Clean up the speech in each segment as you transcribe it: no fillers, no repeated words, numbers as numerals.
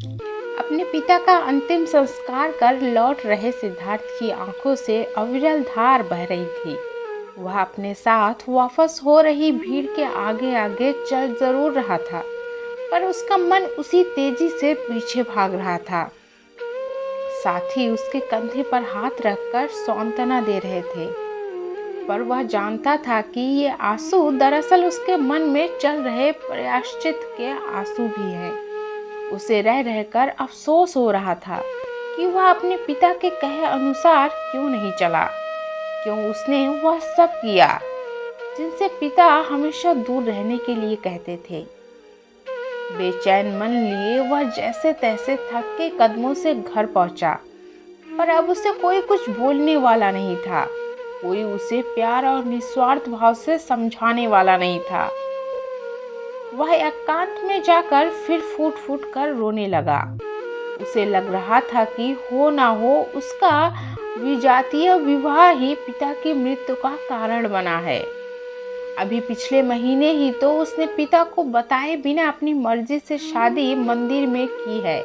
अपने पिता का अंतिम संस्कार कर लौट रहे सिद्धार्थ की आंखों से अविरल धार बह रही थी। वह अपने साथ वापस हो रही भीड़ के आगे आगे चल जरूर रहा था, पर उसका मन उसी तेजी से पीछे भाग रहा था। साथी उसके कंधे पर हाथ रखकर सांत्वना दे रहे थे, पर वह जानता था कि ये आंसू दरअसल उसके मन में चल रहे प्रायश्चित के आंसू भी हैं। उसे रह रहकर अफसोस हो रहा था कि वह अपने पिता के कहे अनुसार क्यों नहीं चला, क्यों उसने वह सब किया जिनसे पिता हमेशा दूर रहने के लिए कहते थे। बेचैन मन लिए वह जैसे तैसे थक के कदमों से घर पहुंचा, पर अब उसे कोई कुछ बोलने वाला नहीं था। कोई उसे प्यार और निस्वार्थ भाव से समझाने वाला नहीं था। वह एकांत में जाकर फिर फूट फूट कर रोने लगा। उसे लग रहा था कि हो ना हो उसका विजातीय विवाह ही पिता की मृत्यु का कारण बना है। अभी पिछले महीने ही तो उसने पिता को बताए बिना अपनी मर्जी से शादी मंदिर में की है।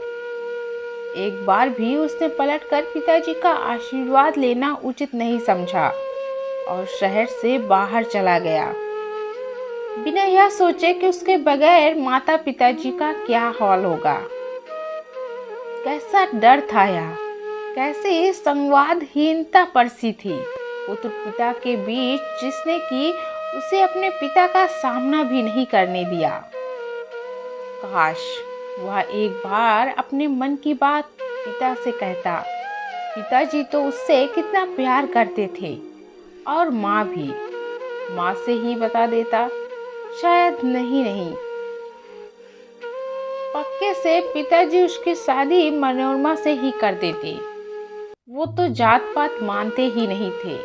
एक बार भी उसने पलटकर पिताजी का आशीर्वाद लेना उचित नहीं समझा और शहर से बाहर चला गया, बिना यह सोचे कि उसके बगैर माता पिताजी का क्या हाल होगा। कैसा डर था यह, कैसी संवादहीनता परसी थी पुत्र पिता के बीच, जिसने कि उसे अपने पिता का सामना भी नहीं करने दिया। काश वह एक बार अपने मन की बात पिता से कहता। पिताजी तो उससे कितना प्यार करते थे, और माँ भी। माँ से ही बता देता। शायद नहीं, पक्के से पिताजी उसकी शादी मनोरमा से ही कर देते। वो तो जात पात मानते ही नहीं थे।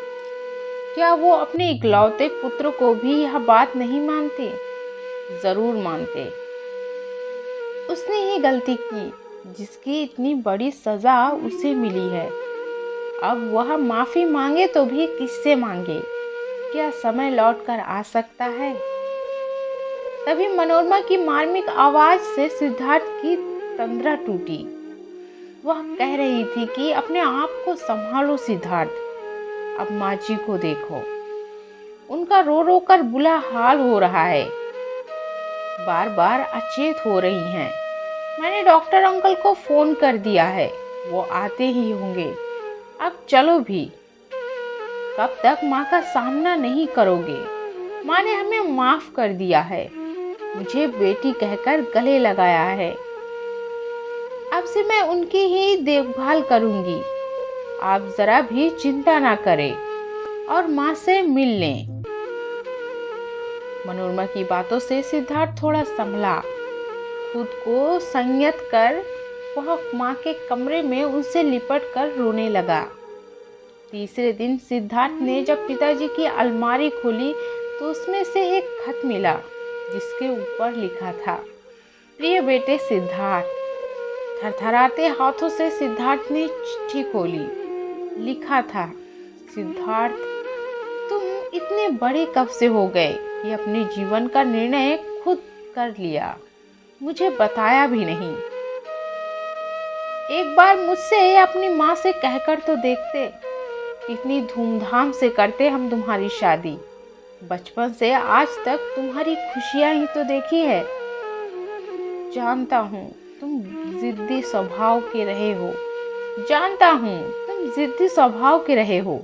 क्या वो अपने इकलौते पुत्र को भी यह बात नहीं मानते? जरूर मानते। उसने ही गलती की जिसकी इतनी बड़ी सजा उसे मिली है। अब वह माफी मांगे तो भी किससे मांगे? क्या समय लौट कर आ सकता है? तभी मनोरमा की मार्मिक आवाज से सिद्धार्थ की तंद्रा टूटी। वह कह रही थी कि अपने आप को संभालो सिद्धार्थ, अब माँ जी को देखो, उनका रो रो कर बुरा हाल हो रहा है, बार बार अचेत हो रही हैं। मैंने डॉक्टर अंकल को फोन कर दिया है, वो आते ही होंगे। अब चलो भी। कब तक माँ का सामना नहीं करोगे? माँ ने हमें माफ कर दिया है, मुझे बेटी कहकर गले लगाया है। अब से मैं उनकी ही देखभाल करूंगी। आप जरा भी चिंता ना करें और माँ से मिल लें। मनोरमा की बातों से सिद्धार्थ थोड़ा संभला। खुद को संयत कर वह माँ के कमरे में उनसे लिपट कर रोने लगा। तीसरे दिन सिद्धार्थ ने जब पिताजी की अलमारी खोली तो उसमें से एक खत मिला, जिसके ऊपर लिखा था, प्रिय बेटे सिद्धार्थ। थरथराते हाथों से सिद्धार्थ ने चिट्ठी खोली। लिखा था, सिद्धार्थ, तुम इतने बड़े कब से हो गए कि अपने जीवन का निर्णय खुद कर लिया, मुझे बताया भी नहीं। एक बार मुझसे अपनी माँ से कहकर तो देखते, कितनी धूमधाम से करते हम तुम्हारी शादी। बचपन से आज तक तुम्हारी खुशियां ही तो देखी है। जानता हूँ तुम जिद्दी स्वभाव के रहे हो, जानता हूँ तुम जिद्दी स्वभाव के रहे हो,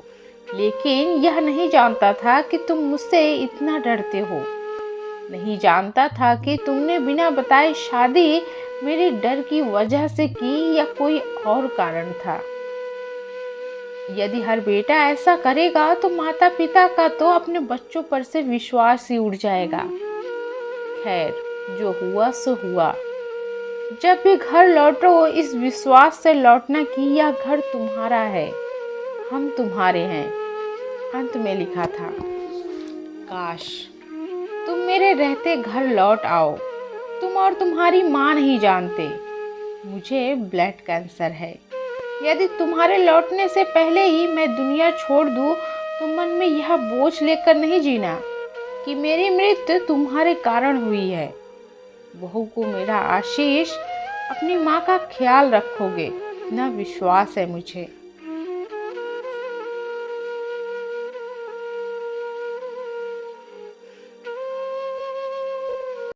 लेकिन यह नहीं जानता था कि तुम मुझसे इतना डरते हो। नहीं जानता था कि तुमने बिना बताए शादी मेरे डर की वजह से की या कोई और कारण था। यदि हर बेटा ऐसा करेगा तो माता पिता का तो अपने बच्चों पर से विश्वास ही उड़ जाएगा। खैर, जो हुआ सो हुआ। जब भी घर लौटो इस विश्वास से लौटना कि यह घर तुम्हारा है, हम तुम्हारे हैं। अंत में लिखा था, काश तुम मेरे रहते घर लौट आओ। तुम और तुम्हारी माँ नहीं जानते, मुझे ब्लड कैंसर है। यदि तुम्हारे लौटने से पहले ही मैं दुनिया छोड़ दूं तो मन में यह बोझ लेकर नहीं जीना कि मेरी मृत्यु तुम्हारे कारण हुई है। बहू को मेरा आशीष, अपनी माँ का ख्याल रखोगे, न विश्वास है मुझे।